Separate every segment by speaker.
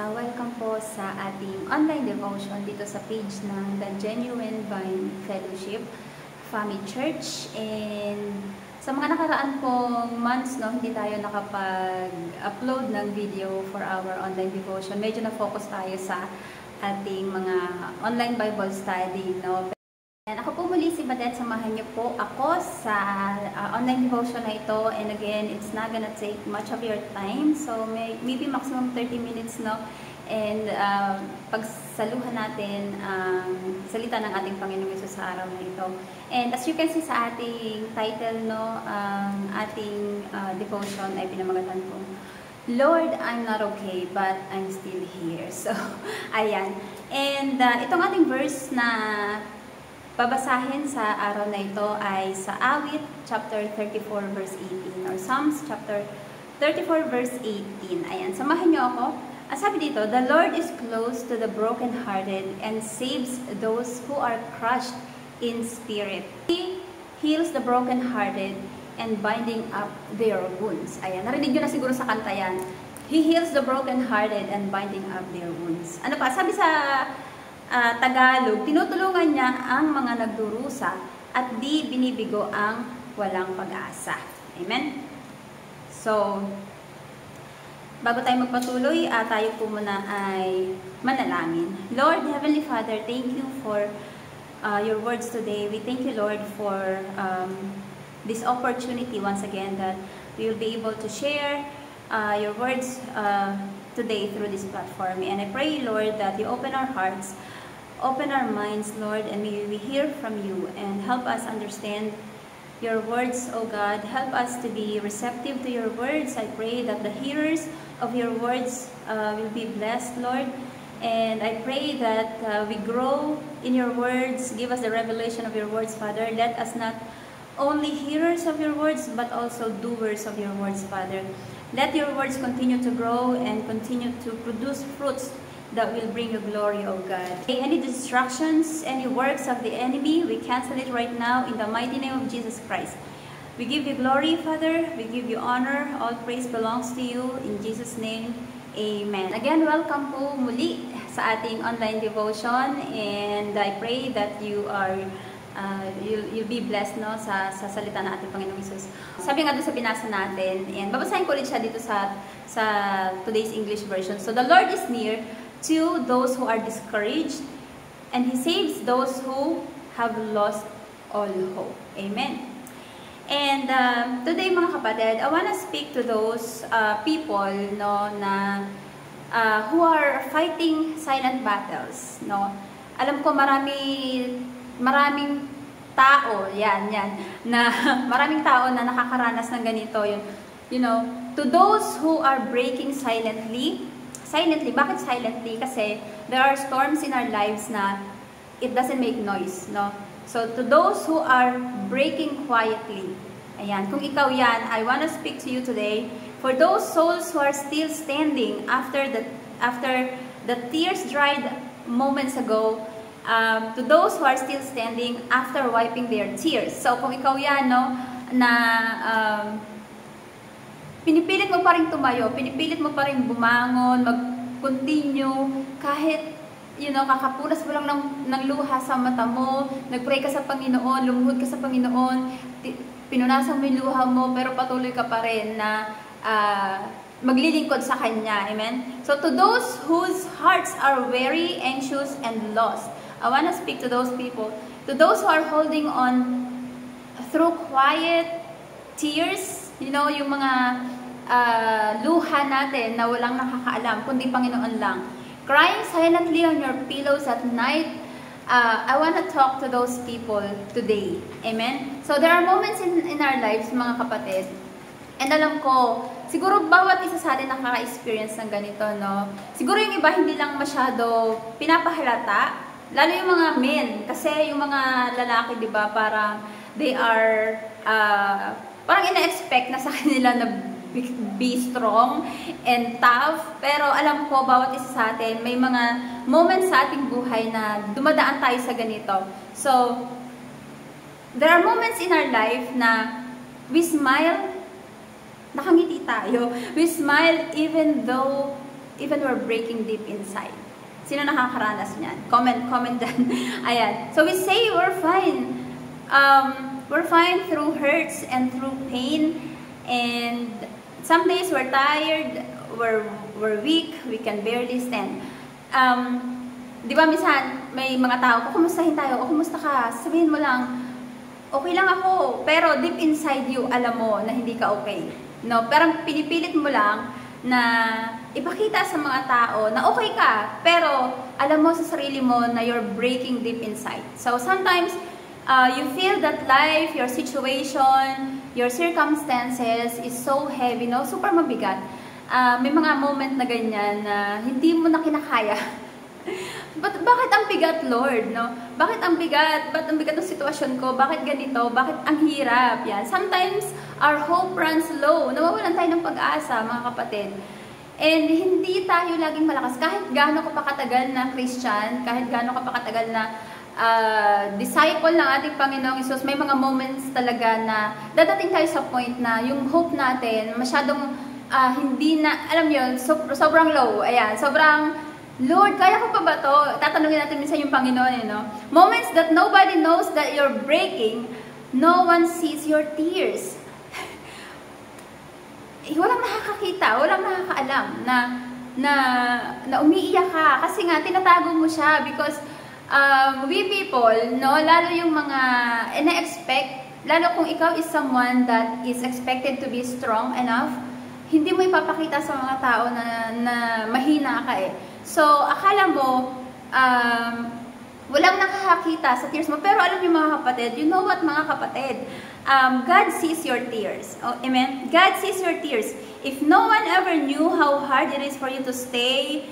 Speaker 1: Welcome po sa ating online devotion dito sa page ng The Genuine Vine Fellowship Family Church. And sa mga nakaraan pong months, hindi tayo nakapag-upload ng video for our online devotion. Medyo na-focus tayo sa ating mga online Bible study. And ako po muli si Badet, samahan niyo po ako sa online devotion na ito. And again, it's not gonna take much of your time. So maybe maximum 30 minutes, And pagsaluhan natin ang salita ng ating Panginoong Hesus sa araw na ito. And as you can see sa ating title, ating devotion ay pinamagatan po, Lord, I'm not okay, but I'm still here. So, ayan. And itong ating verse na babasahin sa araw na ito ay sa Awit chapter 34 verse 18 or Psalms chapter 34 verse 18. Ayan, samahan niyo ako. Sabi dito, the Lord is close to the brokenhearted and saves those who are crushed in spirit. He heals the brokenhearted and binding up their wounds. Ayan, narinig niyo na siguro sa kanta yan. He heals the brokenhearted and binding up their wounds. Ano pa? Sabi sa Tagalog, tinutulungan niya ang mga nagdurusa at di binibigo ang walang pag-asa. Amen? So, bago tayo magpatuloy, tayo po muna ay manalangin. Lord, Heavenly Father, thank you for your words today. We thank you, Lord, for this opportunity once again that we will be able to share your words today through this platform. And I pray, Lord, that you open our hearts, open our minds, Lord, and may we hear from you and help us understand your words, O God. Help us to be receptive to your words. I pray that the hearers of your words will be blessed, Lord. And I pray that we grow in your words. Give us the revelation of your words, Father. Let us not only hearers of your words, but also doers of your words, Father. Let your words continue to grow and continue to produce fruits that will bring you glory, O God. Any distractions, any works of the enemy, we cancel it right now in the mighty name of Jesus Christ. We give you glory, Father. We give you honor. All praise belongs to you. In Jesus' name, amen. Again, welcome po muli sa ating online devotion. And I pray that you are you'll be blessed sa salita ng ating Panginoong Hesus. Sabi nga doon sa binasa natin, and babasahin ko ulit siya dito sa today's English version. So, the Lord is near to those who are discouraged, and He saves those who have lost all hope. Amen. And today, mga kapatid, I want to speak to those people who are fighting silent battles. Alam ko maraming tao, maraming tao na nakakaranas ng ganito. To those who are breaking silently, bakit silently? Kasi there are storms in our lives na it doesn't make noise, So, to those who are breaking quietly, ayan, kung ikaw yan, I want to speak to you today. For those souls who are still standing after the tears dried moments ago, to those who are still standing after wiping their tears. So, kung ikaw yan, pinipilit mo pa rin tumayo, pinipilit mo pa rin bumangon, mag-continue, kahit, kakapunas mo lang ng luha sa mata mo, nag-pray ka sa Panginoon, lumuhod ka sa Panginoon, pinunasan mo yung luha mo, pero patuloy ka pa rin na maglilingkod sa Kanya. Amen? So, to those whose hearts are weary, anxious, and lost, I want to speak to those people, to those who are holding on through quiet tears, yung mga luha natin na walang nakakaalam, kundi Panginoon lang. Crying silently on your pillows at night, I want to talk to those people today. Amen? So, there are moments in our lives, mga kapatid, and alam ko, siguro bawat isa sa atin nakaka-experience ng ganito, Siguro yung iba hindi lang masyado pinapahalata, lalo yung mga men, kasi yung mga lalaki, di ba, parang they are parang ina-expect na sa kanila na be strong and tough. Pero alam ko, bawat isa sa atin, may mga moments sa ating buhay na dumadaan tayo sa ganito. So, there are moments in our life na we smile, nakangiti tayo. We smile even though even we're breaking deep inside. Sino nakakaranas niyan? Comment dyan. Ayan. So we say we're fine. We're fine through hurts and through pain. And some days we're tired, we're weak, we can barely stand. Di ba minsan, may mga tao, kumustahin tayo, o kumusta ka, sabihin mo lang, okay lang ako, pero deep inside you, alam mo na hindi ka okay. No? Parang pinipilit mo lang na ipakita sa mga tao na okay ka, pero alam mo sa sarili mo na you're breaking deep inside. So sometimes, you feel that life, your situation, your circumstances is so heavy, no? Super mabigat. May mga moment na ganyan na hindi mo na kinakaya. Bakit ang bigat, Lord? No? Bakit ang bigat? Bakit ang bigat ng sitwasyon ko? Bakit ganito? Bakit ang hirap? Yan. Sometimes, our hope runs low. Nawawalan tayo ng pag-asa, mga kapatid. And hindi tayo laging malakas. Kahit gaano ka pa katagal na Christian, kahit gaano ka pa katagal na disciple ng ating Panginoong Hesus, may mga moments talaga na dadating tayo sa point na yung hope natin masyadong hindi na, alam yun, sobrang low. Ayan, sobrang, Lord, kaya ko pa ba to? Tatanungin natin minsan yung Panginoon, you know? Moments that nobody knows that you're breaking, no one sees your tears. Walang nakakakita, walang nakakaalam na umiiyak ka. Kasi nga, tinatago mo siya because we people, no, lalo yung mga ina-expect, lalo kung ikaw is someone that is expected to be strong enough, hindi mo ipapakita sa mga tao na mahina ka eh. So, akala mo, walang nakakakita sa tears mo. Pero alam niyo mga kapatid, you know what mga kapatid? God sees your tears. Oh, amen? God sees your tears. If no one ever knew how hard it is for you to stay,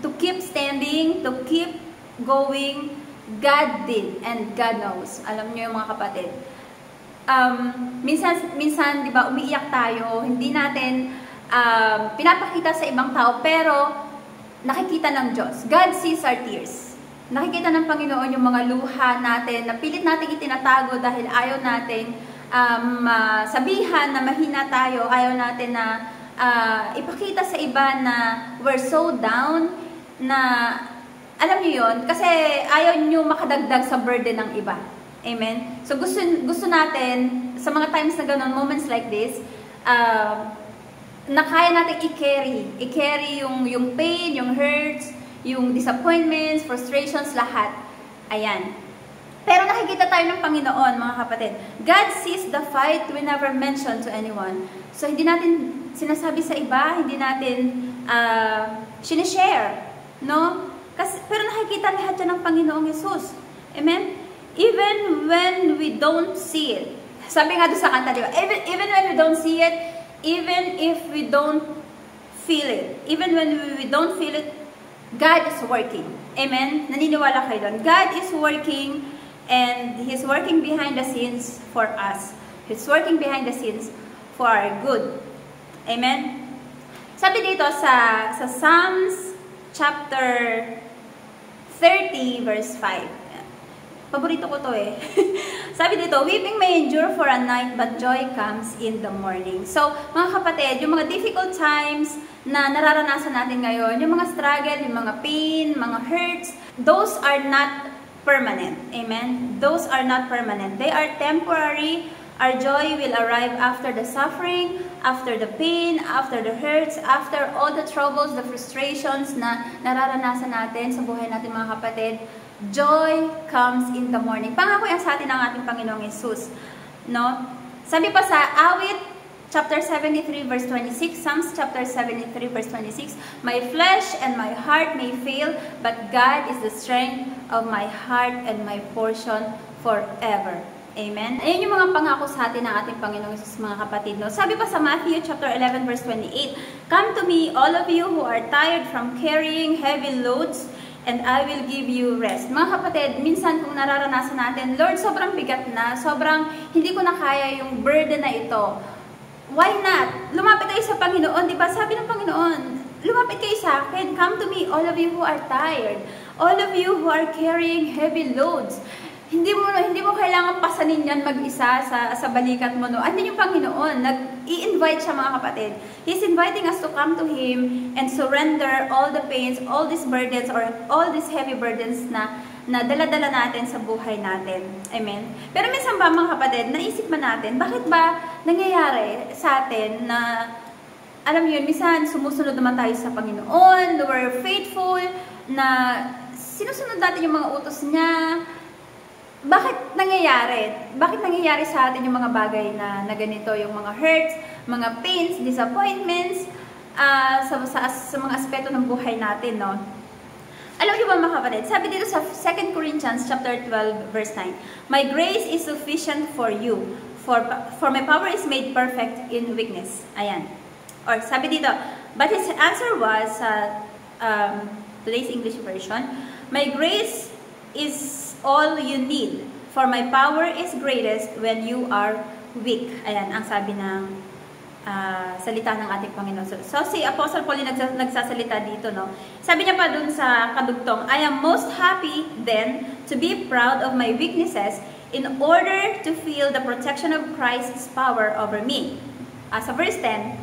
Speaker 1: to keep standing, to keep going, God did. And God knows. Alam niyo yung mga kapatid. Minsan, di ba, umiiyak tayo, hindi natin pinapakita sa ibang tao, pero nakikita ng Diyos. God sees our tears. Nakikita ng Panginoon yung mga luha natin, na pilit natin itinatago dahil ayaw natin sabihan na mahina tayo, ayaw natin na ipakita sa iba na we're so down, na alam niyo yun, kasi ayaw niyo makadagdag sa burden ng iba. Amen? So gusto natin, sa mga times na ganun, moments like this, na kaya natin i-carry yung pain, yung hurts, yung disappointments, frustrations, lahat. Ayan. Pero nakikita tayo ng Panginoon, mga kapatid. God sees the fight we never mention to anyone. So, hindi natin sinasabi sa iba, hindi natin sinishare. No? Pero nakikita lahat yan ng Panginoong Hesus. Amen? Even when we don't see it. Sabi nga doon sa kanta, di ba? Even when we don't see it, even if we don't feel it, even when we don't feel it, God is working. Amen? Naniniwala kayo doon. God is working, and He's working behind the scenes for us. He's working behind the scenes for our good. Amen? Sabi dito sa Psalms chapter 30 verse 5. Paborito ko to eh. Sabi dito, weeping may endure for a night, but joy comes in the morning. So, mga kapatid, yung mga difficult times na nararanasan natin ngayon, yung mga struggle, yung mga pain, mga hurts, those are not permanent. Amen? Those are not permanent. They are temporary. Our joy will arrive after the suffering, after the pain, after the hurts, after all the troubles, the frustrations na nararanasan natin sa buhay natin, mga kapatid. Joy comes in the morning. Pangako yan sa atin ng ating Panginoong Hesus. No? Sabi pa sa Awit, chapter 73, verse 26, Psalms chapter 73, verse 26, my flesh and my heart may fail, but God is the strength of my heart and my portion forever. Amen? Ayan yung mga pangako sa atin ng ating Panginoong Hesus, mga kapatid. No? Sabi pa sa Matthew chapter 11, verse 28, come to me, all of you who are tired from carrying heavy loads, and I will give you rest. Mga kapatid, minsan kung nararanasan natin, Lord, sobrang bigat na, sobrang hindi ko na kaya yung burden na ito. Why not? Lumapit kayo sa Panginoon, di ba? Sabi ng Panginoon, lumapit kayo sa akin. Come to me, all of you who are tired. All of you who are carrying heavy loads. Hindi mo kailangan pasanin yan mag-isa sa balikat mo. No? Andun yung Panginoon, i-invite siya mga kapatid. He's inviting us to come to Him and surrender all the pains, all these burdens, or all these heavy burdens na dala-dala natin sa buhay natin. Amen? Pero minsan ba mga kapatid, naisip ba natin, bakit ba nangyayari sa atin na, alam niyo yun, minsan sumusunod naman tayo sa Panginoon, we're faithful, na sinusunod natin yung mga utos niya. Bakit nangyayari? Bakit nangyayari sa atin yung mga bagay na ganito, yung mga hurts, mga pains, disappointments, sa mga aspeto ng buhay natin, no? Alam niyo ba mga kapatid, sabi dito sa 2 Corinthians chapter 12 verse 9, "My grace is sufficient for you, for my power is made perfect in weakness." Ayan. Or sabi dito, but his answer was, today's English version, "My grace is all you need, for my power is greatest when you are weak." Ayan, ang sabi ng salita ng ating Panginoon. So si Apostle Paul yung nagsasalita dito, no? Sabi niya pa dun sa kadugtong, "I am most happy then to be proud of my weaknesses in order to feel the protection of Christ's power over me." Sa verse 10,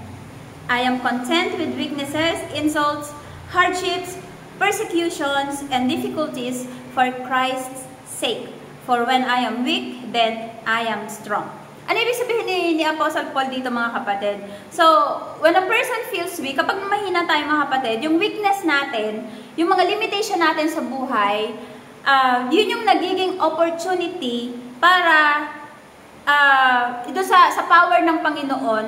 Speaker 1: "I am content with weaknesses, insults, hardships, persecutions, and difficulties for Christ's sake. For when I am weak, then I am strong." Ano ibig sabihin ni Apostle Paul dito mga kapatid? So, when a person feels weak, kapag mahina tayo mga kapatid, yung weakness natin, yung mga limitation natin sa buhay, yun yung nagiging opportunity para ito sa power ng Panginoon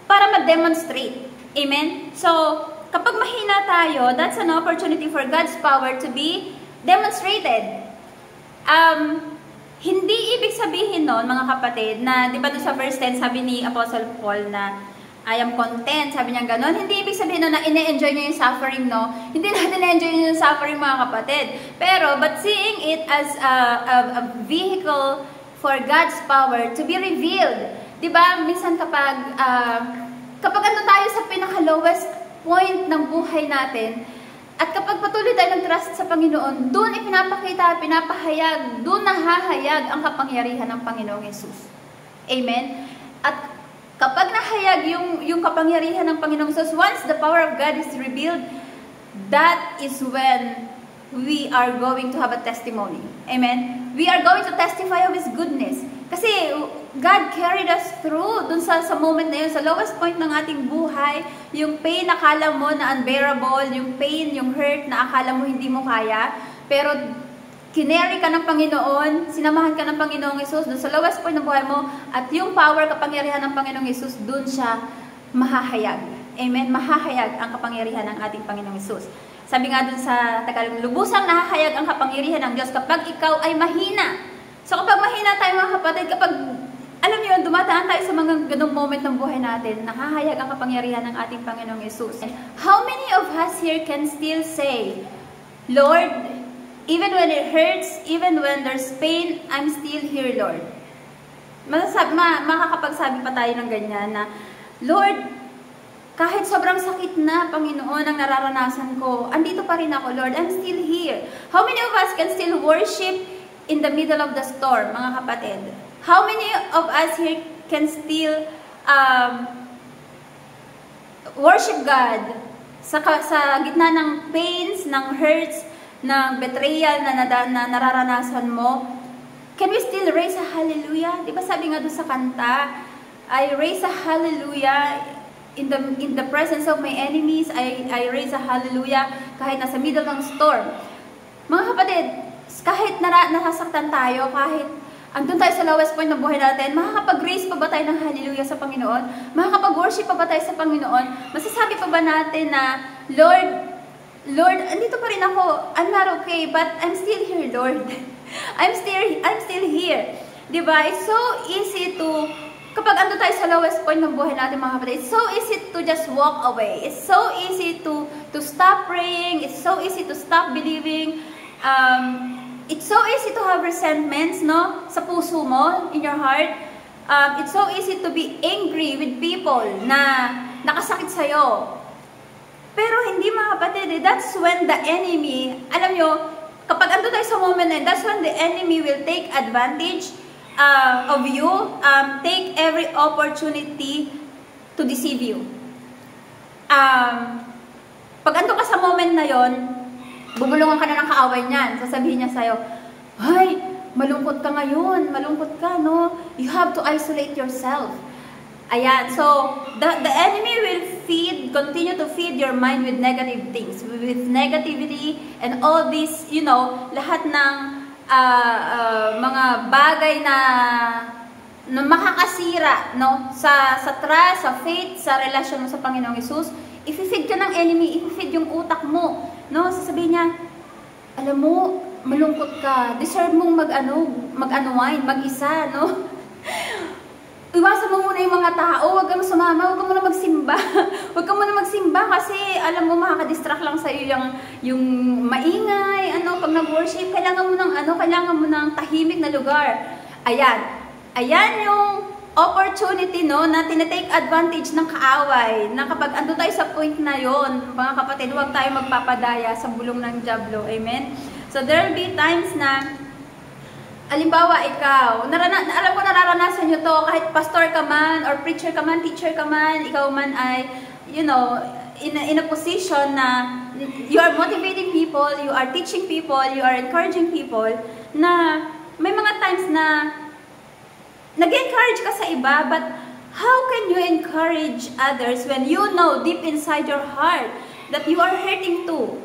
Speaker 1: para ma-demonstrate. Amen? So, kapag mahina tayo, that's an opportunity for God's power to be demonstrated. Hindi ibig sabihin nun, mga kapatid, na, di ba doon sa verse 10, sabi ni Apostle Paul na, "I am content," sabi niya gano'n. Hindi ibig sabihin nun na ine-enjoy niya yung suffering, no? Hindi natin ine-enjoy niya yung suffering, mga kapatid. Pero, but seeing it as a vehicle for God's power to be revealed. Di ba, minsan kapag ano tayo sa pinaka-lowest point ng buhay natin, at kapag patuloy tayo nag-trust sa Panginoon, doon ipinapakita, pinapahayag, doon nahahayag ang kapangyarihan ng Panginoong Yesus. Amen? At kapag nahayag yung kapangyarihan ng Panginoong Yesus, once the power of God is revealed, that is when we are going to have a testimony. Amen? We are going to testify of His goodness. Kasi God carried us through dun sa moment na yun, sa lowest point ng ating buhay, yung pain na akala mo na unbearable, yung pain, yung hurt na akala mo hindi mo kaya, pero kinary ka ng Panginoon, sinamahan ka ng Panginoong Yesus dun sa lowest point ng buhay mo, at yung power, kapangyarihan ng Panginoong Yesus, dun siya mahahayag. Amen? Mahahayag ang kapangyarihan ng ating Panginoong Yesus. Sabi nga dun sa Tagalog, lubusang nahahayag ang kapangyarihan ng Diyos kapag ikaw ay mahina. So kapag mahina tayo mga kapatid, kapag alam niyo, dumataan tayo sa mga ganong moment ng buhay natin, nakahayag ang kapangyarihan ng ating Panginoong Yesus. How many of us here can still say, "Lord, even when it hurts, even when there's pain, I'm still here, Lord"? Makakapagsabi pa tayo ng ganyan na, "Lord, kahit sobrang sakit na, Panginoon, ang nararanasan ko, andito pa rin ako, Lord, I'm still here." How many of us can still worship in the middle of the storm, mga kapatid? How many of us here can still worship God sa gitna ng pains, ng hurts, ng betrayal na nararanasan mo? Can we still raise a hallelujah? Di ba sabi nga doon sa kanta, "I raise a hallelujah in the presence of my enemies. I raise a hallelujah kahit nasa middle ng storm." Mga kapatid, kahit nasasaktan tayo, kahit andun tayo sa lowest point ng buhay natin, makakapag-raise pa ba tayo ng hallelujah sa Panginoon? Makakapag-worship pa ba tayo sa Panginoon? Masasabi pa ba natin na, Lord, andito pa rin ako. I'm not okay, but I'm still here, Lord. I'm still here. Diba? It's so easy to, kapag andun tayo sa lowest point ng buhay natin, mga kapatid, it's so easy to just walk away. It's so easy to stop praying. It's so easy to stop believing. It's so easy to have resentments, no? Sa puso mo, in your heart. It's so easy to be angry with people na nakasakit sa'yo. Pero hindi, mga kapatid, that's when the enemy, alam nyo, kapag ando tayo sa moment na yun, that's when the enemy will take advantage of you, take every opportunity to deceive you. Pag ando ka sa moment na yon, bubulungan ka na ng kaaway niyan. Sasabihin niya sa'yo, "Ay, malungkot ka ngayon, malungkot ka, no? You have to isolate yourself." Ayan, so, the enemy will continue to feed your mind with negative things, with negativity, and all this, lahat ng mga bagay na makakasira, no? Sa trust, sa faith, sa relasyon mo sa Panginoong Hesus. I-feed ka ng enemy, i-feed yung utak mo, no? Sasabihin niya, alam mo, malungkot ka, deserve mong mag-unwind, mag-isa, no? Iwasan mo muna yung mga tao, huwag ka mo sumama, huwag ka muna magsimba. Huwag ka muna magsimba kasi alam mo makaka-distract lang sa'yo yung maingay, pag nag-worship, kailangan mo ng tahimik na lugar. Ayan yung opportunity, no, na tinatake advantage ng kaaway, na kapag ando tayo sa point na yon, mga kapatid, huwag tayo magpapadaya sa bulong ng dyablo. Amen? So, there will be times na, halimbawa, ikaw, alam ko nararanasan nyo to, kahit pastor ka man, or preacher ka man, teacher ka man, ikaw man ay, in a position na you are motivating people, you are teaching people, you are encouraging people, na may mga times na nag-encourage ka sa iba, but how can you encourage others when you know deep inside your heart that you are hurting too?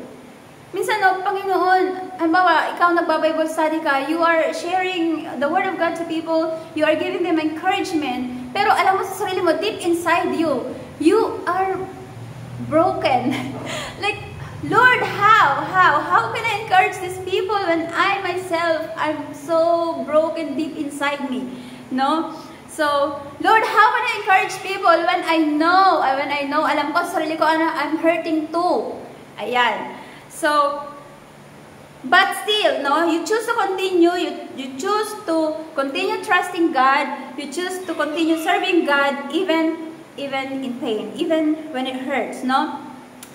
Speaker 1: Minsan, Panginoon, halimbawa, ikaw nagba-Bible study ka, you are sharing the Word of God to people, you are giving them encouragement, pero alam mo sa sarili mo, deep inside you, you are broken. Like, Lord, how can I encourage these people when I myself, I'm so broken deep inside me? No? So, Lord, how can I encourage people when I know, alam ko sa sarili ko, I'm hurting too. Ayan. So, but still, no, you choose to continue, you choose to continue trusting God, you choose to continue serving God even in pain, even when it hurts, no?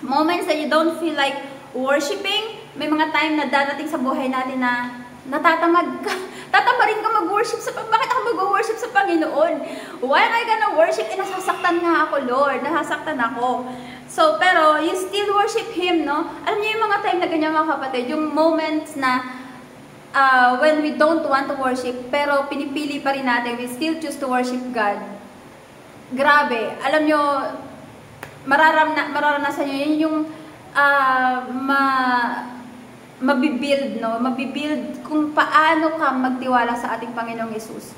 Speaker 1: Moments that you don't feel like worshiping, may mga time na dadating sa buhay natin na natatamad ka. Tatamarin ka mag-worship bakit ako mag-worship sa Panginoon? Why am I gonna worship? Nasasaktan nga ako, Lord. Nasasaktan ako. So, pero you still worship Him, no? Alam niyo yung mga time na ganyan, mga kapatid, yung moments na when we don't want to worship, pero pinipili pa rin natin, we still choose to worship God. Grabe. Alam niyo, mararanasan niyo, yun yung mabibuild, no? Mabibuild kung paano ka magtiwala sa ating Panginoong Hesus.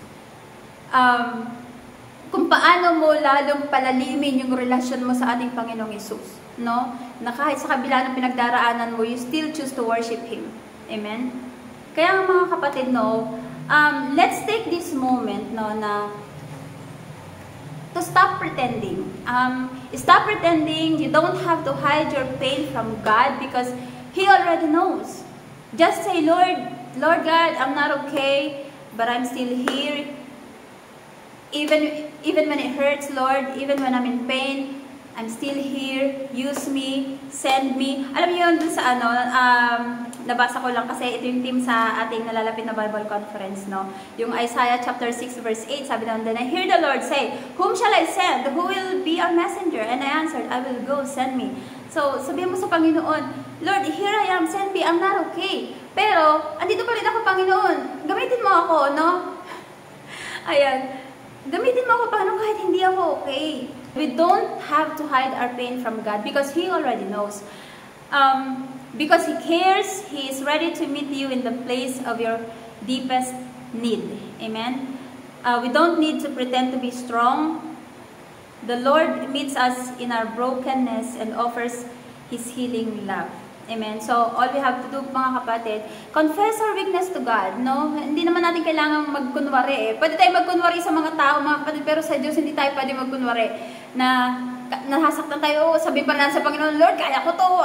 Speaker 1: Kung paano mo lalong palalimin yung relasyon mo sa ating Panginoong Hesus, no? Na kahit sa kabila ng pinagdaraanan mo, you still choose to worship Him. Amen? Kaya mga kapatid, no, let's take this moment, no, na to stop pretending. Stop pretending. You don't have to hide your pain from God because He already knows. Just say, Lord God, I'm not okay, but I'm still here. Even when it hurts, Lord, even when I'm in pain, I'm still here. Use me, send me. Alam niyo yun dun sa nabasa ko lang kasi ito yung team sa ating nalalapit na Bible conference, no? Yung Isaiah chapter 6 verse 8, sabi doon, then I hear the Lord say, whom shall I send? Who will be our messenger? And I answered, I will go, send me. So, sabihin mo sa Panginoon, Lord, here I am, send me, I'm not okay. Pero, andito pa rin ako, Panginoon. Gamitin mo ako, no? Ayan. Gamitin mo ako, Panginoon, kahit hindi ako okay. We don't have to hide our pain from God because He already knows. Because He cares, He is ready to meet you in the place of your deepest need. Amen? We don't need to pretend to be strong. The Lord meets us in our brokenness and offers His healing love. Amen. So, all we have to do, mga kapatid, confess our weakness to God, no? Hindi naman natin kailangan magkunwari, eh. Pwede tayo magkunwari sa mga tao, mga kapatid, pero sa Diyos hindi tayo pwede magkunwari na nasasaktan tayo, sabihin pa natin sa Panginoon, Lord, kaya ko to.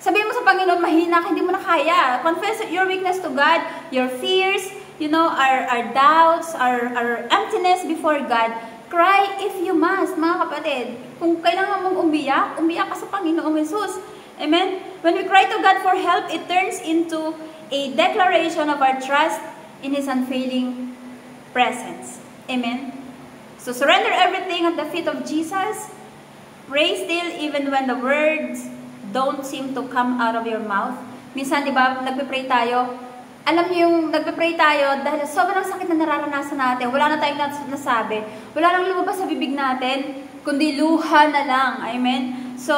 Speaker 1: Sabihin mo sa Panginoon, mahina ka, hindi mo na kaya. Confess your weakness to God, your fears, our doubts, our emptiness before God. Cry if you must, mga kapatid. Kung kailangan mong umiyak ka sa Panginoong Hesus. Amen? When we cry to God for help, it turns into a declaration of our trust in His unfailing presence. Amen? So surrender everything at the feet of Jesus. Pray still even when the words don't seem to come out of your mouth. Minsan, di ba, nagpe-pray tayo. Alam niyo yung nagpe-pray tayo dahil sobrang sakit na nararanasan natin. Wala na tayong nasabi. Wala nang lumabas sa bibig natin, kundi luha na lang. Amen? So,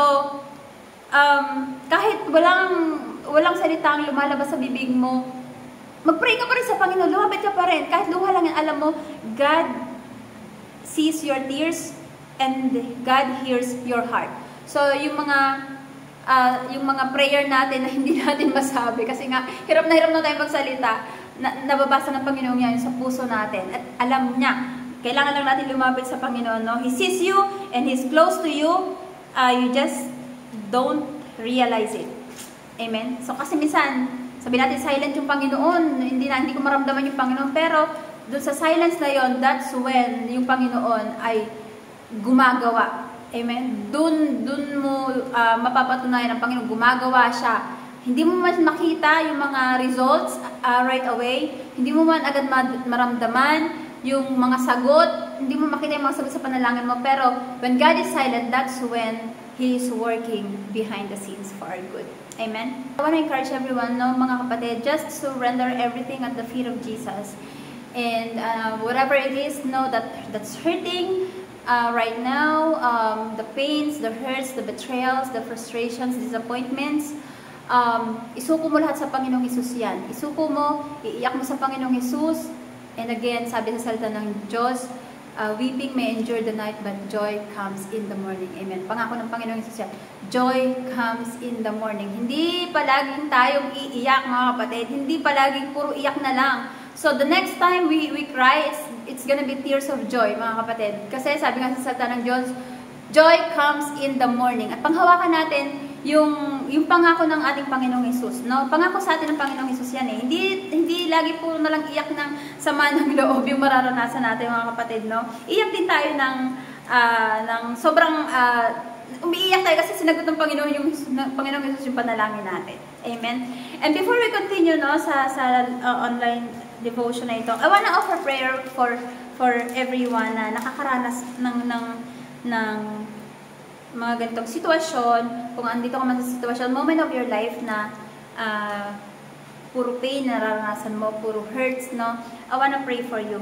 Speaker 1: kahit walang salita ang lumalabas sa bibig mo, mag-pray ka pa rin sa Panginoon. Lumapit ka pa rin. Kahit luha lang yan, alam mo, God sees your tears and God hears your heart. So, yung mga prayer natin na hindi natin masabi kasi nga hirap na tayo magsalita, nababasa ng Panginoon yan sa puso natin at alam niya. Kailangan lang natin lumapit sa Panginoon, no? He sees you and He's close to you. You just don't realize it. Amen? So kasi minsan, sabi natin silent yung Panginoon, hindi ko maramdaman yung Panginoon, pero dun sa silence na yon, that's when yung Panginoon ay gumagawa. Amen? Dun mo mapapatunayan ang Panginoon, gumagawa siya. Hindi mo man makita yung mga results right away. Hindi mo man agad maramdaman yung mga sagot. Hindi mo makita yung mga sagot sa panalangin mo. Pero when God is silent, that's when He is working behind the scenes for our good. Amen? I want to encourage everyone, no, mga kapatid, just surrender everything at the feet of Jesus. And whatever it is, no, that's hurting, right now, the pains, the hurts, the betrayals, the frustrations, disappointments, isuko mo lahat sa Panginoong Hesus yan. Isuko mo, iiyak mo sa Panginoong Hesus. And again, sabi sa salita ng Diyos, weeping may endure the night, but joy comes in the morning. Amen. Pangako ng Panginoong Hesus yan. Joy comes in the morning. Hindi palaging tayong iiyak, mga kapatid. Hindi palaging puro iyak na lang. So the next time we cry, it's gonna be tears of joy, mga kapatid. Kasi sabi nga sa salita ng Diyos, joy comes in the morning. At panghawakan natin yung pangako ng ating Panginoong Hesus, no? Pangako sa atin ng Panginoong Hesus yan eh. Hindi lagi po na lang iyak ng sama ng loob yung mararanasan natin, mga kapatid, no? Iyak din tayo ng sobrang umiiyak tayo kasi sinagot ng Panginoong Hesus yung panalangin natin. Amen. And before we continue, no, sa online devotion na ito, I wanna offer prayer for everyone na nakakaranas ng mga ganitong sitwasyon. Kung andito ka man sa sitwasyon, moment of your life na puro pain na nararanasan mo, puro hurts, no? I wanna pray for you.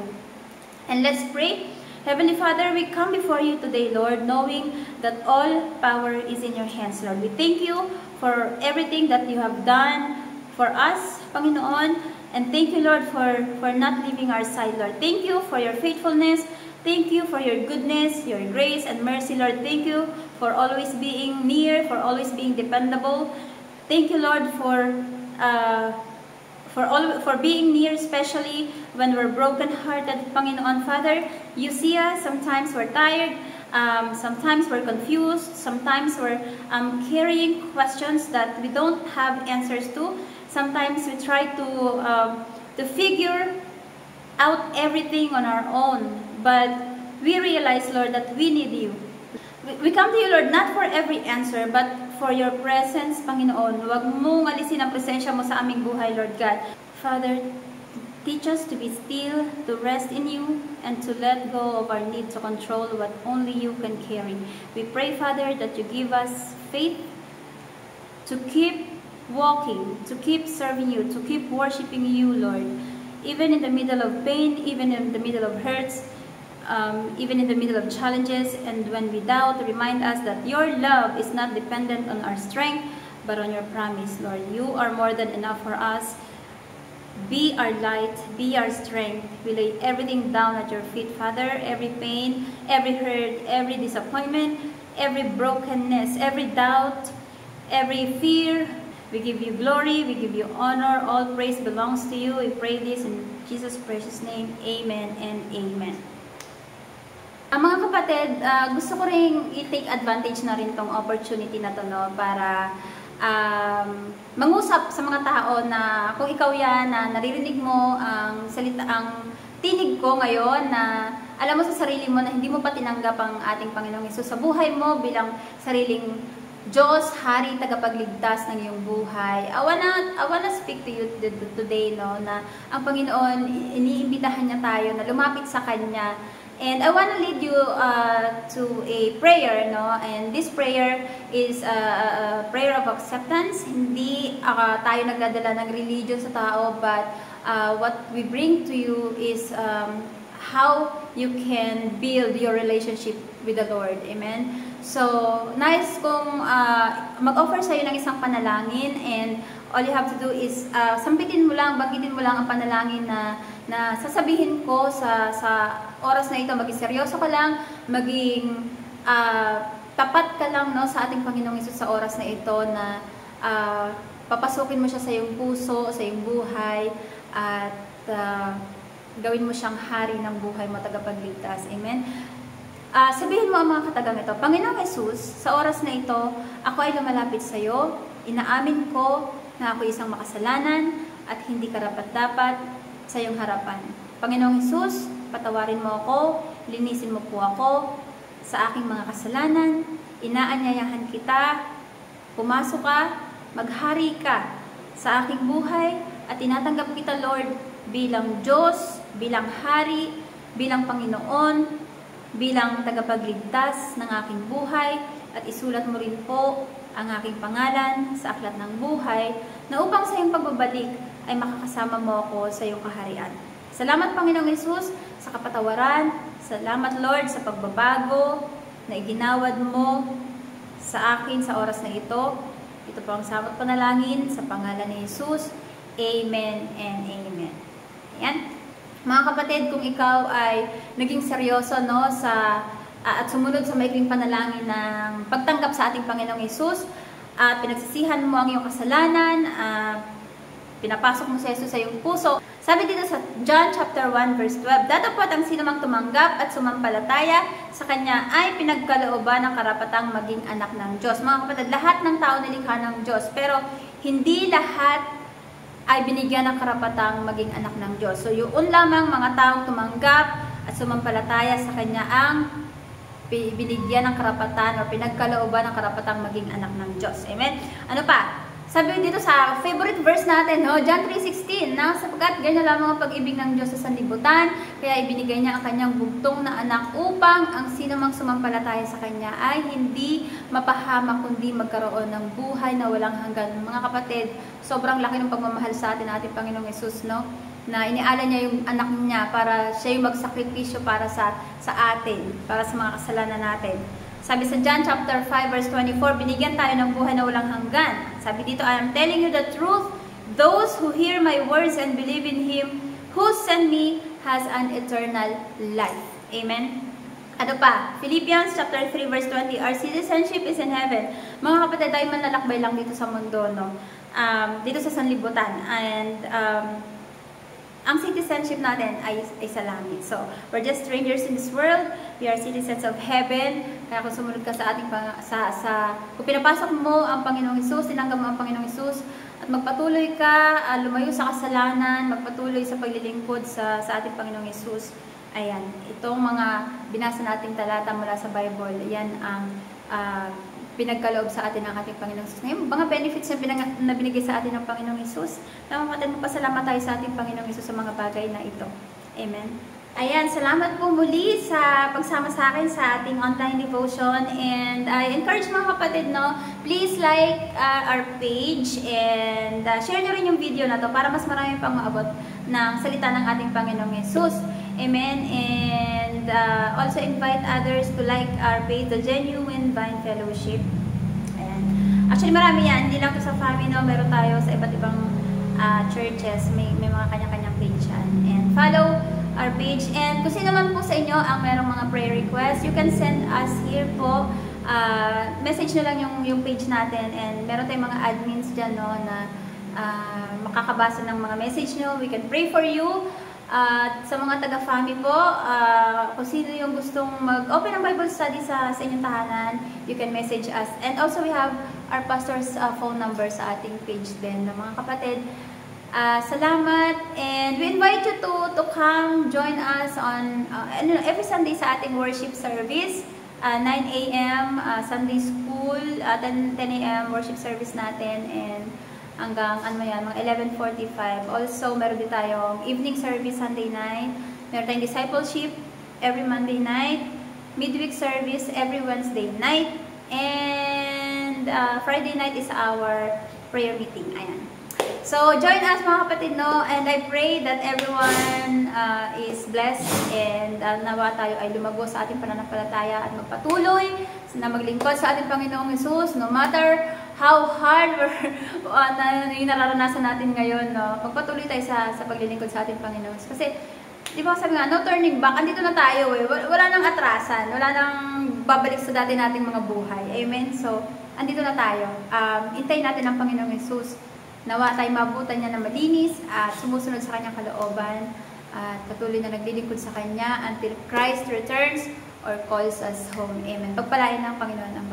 Speaker 1: And let's pray. Heavenly Father, we come before you today, Lord, knowing that all power is in your hands, Lord. We thank you for everything that you have done for us, Panginoon. And thank you, Lord, for not leaving our side, Lord. Thank you for your faithfulness. Thank you for your goodness, your grace and mercy, Lord. Thank you for always being near, for always being dependable. Thank you, Lord, for being near, especially when we're broken-hearted, Panginoon. Father, you see us. Sometimes we're tired. Sometimes we're confused. Sometimes we're carrying questions that we don't have answers to. Sometimes we try to figure out everything on our own. But we realize, Lord, that we need you. We come to you, Lord, not for every answer, but for your presence, Panginoon. Huwag mong alisin ang presensya mo sa aming buhay, Lord God. Father, teach us to be still, to rest in you, and to let go of our need to control what only you can carry. We pray, Father, that you give us faith to keep walking, to keep serving you, to keep worshiping you, Lord. Even in the middle of pain, even in the middle of hurts, even in the middle of challenges, and when we doubt, remind us that your love is not dependent on our strength, but on your promise, Lord. You are more than enough for us. Be our light, be our strength. We lay everything down at your feet, Father. Every pain, every hurt, every disappointment, every brokenness, every doubt, every fear. We give you glory, we give you honor. All praise belongs to you. We pray this in Jesus' precious name. Amen and amen. Mga kapatid, gusto ko ring i-take advantage na rin tong opportunity na to, no, para mangusap sa mga tao na kung ikaw yan, na naririnig mo ang tinig ko ngayon, na alam mo sa sarili mo na hindi mo pa tinanggap ang ating Panginoong Hesus sa buhay mo bilang sariling Diyos, Hari, tagapagligtas ng iyong buhay. I wanna speak to you today, no, na ang Panginoon, iniimbitahan niya tayo na lumapit sa Kanya, And I want to lead you to a prayer, no? And this prayer is a prayer of acceptance. Hindi tayo nagdadala ng religion sa tao, but what we bring to you is how you can build your relationship with the Lord. Amen? So, nice kung mag-offer sa'yo ng isang panalangin, and all you have to do is sampitin mo lang, banggitin mo lang ang panalangin na sasabihin ko sa oras na ito. Maging seryoso ka lang, maging tapat ka lang, no, sa ating Panginoong Hesus sa oras na ito, na papasukin mo siya sa iyong puso, sa iyong buhay, at gawin mo siyang hari ng buhay mo, tagapagligtas. Amen? Sabihin mo ang mga katagang ito: Panginoong Hesus, sa oras na ito, ako ay lumalapit sa iyo. Inaamin ko na ako isang makasalanan at hindi karapat-dapat sa iyong harapan. Panginoong Hesus, patawarin mo ako, linisin mo po ako sa aking mga kasalanan. Inaanyayahan kita, pumasok ka, maghari ka sa aking buhay, at tinatanggap kita, Lord, bilang Diyos, bilang Hari, bilang Panginoon, bilang tagapagligtas ng aking buhay, at isulat mo rin po ang aking pangalan sa aklat ng buhay, na upang sa iyong pagbabalik ay makakasama mo ako sa iyong kaharian. Salamat, Panginoong Hesus, sa kapatawaran. Salamat, Lord, sa pagbabago na iginawad mo sa akin sa oras na ito. Ito po ang samot panalangin sa pangalan ni Hesus. Amen and amen. Ayan. Mga kapatid, kung ikaw ay naging seryoso, no, at sumunod sa maikling panalangin ng pagtanggap sa ating Panginoong Hesus, at pinagsisihan mo ang iyong kasalanan, pinapasok mo si Jesus sa iyong puso. Sabi dito sa John chapter 1 verse 12, datapot ang sinumang tumanggap at sumampalataya sa Kanya ay pinagkalooban ng karapatang maging anak ng Diyos. Mga kapatid, lahat ng tao nilikha ng Diyos, pero hindi lahat ay binigyan ng karapatang maging anak ng Diyos. So, yun lamang mga taong tumanggap at sumampalataya sa Kanya ang binigyan ng karapatan o pinagkalooban ng karapatang maging anak ng Diyos. Amen? Ano pa? Sabi dito sa favorite verse natin, no? John 3:16, na sapagkat ganyan lamang ang pag-ibig ng Diyos sa sanlibutan, kaya ibinigay niya ang kanyang bugtong na anak upang ang sinumang sumampalataya sa Kanya ay hindi mapahamak kundi magkaroon ng buhay na walang hanggan. Mga kapatid, sobrang laki ng pagmamahal sa atin ating Panginoong Hesus, no? Na iniala niya yung anak niya para siya yung magsakripisyo para sa atin, para sa mga kasalanan natin. Sabi sa John chapter 5 verse 24, binigyan tayo ng buhay na walang hanggan. Sabi dito, I am telling you the truth, those who hear my words and believe in Him who sent me has an eternal life. Amen? Ano pa? Philippians chapter 3 verse 20, our citizenship is in heaven. Mga kapatid, tayo manlalakbay lang dito sa mundo, no? Dito sa sanlibutan. And ang citizenship natin ay sa langit. So, we're just strangers in this world. We are citizens of heaven. Kaya kung sumunod ka sa ating kung pinapasok mo ang Panginoong Hesus, tinanggap mo ang Panginoong Hesus, at magpatuloy ka, lumayo sa kasalanan, magpatuloy sa paglilingkod sa ating Panginoong Hesus. Ayan, itong mga binasa nating talata mula sa Bible, yan ang pinagkaloob sa atin ng ating Panginoong Hesus. Ngayon, mga benefits na binigay sa atin ng Panginoong Hesus, na magpasalamat tayo sa ating Panginoong Hesus sa mga bagay na ito. Amen. Ayan, salamat po muli sa pagsama sa akin sa ating online devotion, and I encourage mga kapatid, no, please like our page and share nyo rin yung video na to para mas marami pang maabot ng salita ng ating Panginoong Hesus. Amen. And also invite others to like our page, The Genuine Vine Fellowship. Ayan. Actually, marami yan. Hindi lang to sa family, no? Meron tayo sa iba't ibang churches. May mga kanya-kanyang page yan. And follow our page. And kung sino man po sa inyo ang merong mga prayer requests, you can send us here po. Message nyo lang yung page natin. And meron tayong mga admins dyan, no, na makakabasa ng mga message nyo. We can pray for you. At sa mga taga-FAMI po, kung sino yung gustong mag-open ng Bible study sa inyong tahanan, you can message us. And also we have our pastor's phone number sa ating page din, na mga kapatid. Salamat, and we invite you to come join us on every Sunday sa ating worship service. 9 a.m. Sunday school, 10 a.m. worship service natin, and hanggang mga 11:45. Also, meron din tayong evening service Sunday night. Meron tayong discipleship every Monday night, midweek service every Wednesday night, and Friday night is our prayer meeting. Ayan. So, join us mga kapatid, no? And I pray that everyone is blessed and nawa tayo ay lumago sa ating pananampalataya at magpatuloy na maglingkod sa ating Panginoong Hesus, no matter how hard yung nararanasan natin ngayon, no? Magpatuloy tayo sa paglilingkod sa ating Panginoon. Kasi, di ba sabi nga, no turning back, andito na tayo eh. Wala nang atrasan, wala nang babalik sa dati nating mga buhay. Amen? So, andito na tayo. Hintayin natin ang Panginoong Hesus. Nawa tayo mabutan niya na malinis at sumusunod sa kanyang kalooban at patuloy na naglilingkod sa kanya until Christ returns or calls us home. Amen. Pagpalain ng Panginoon ang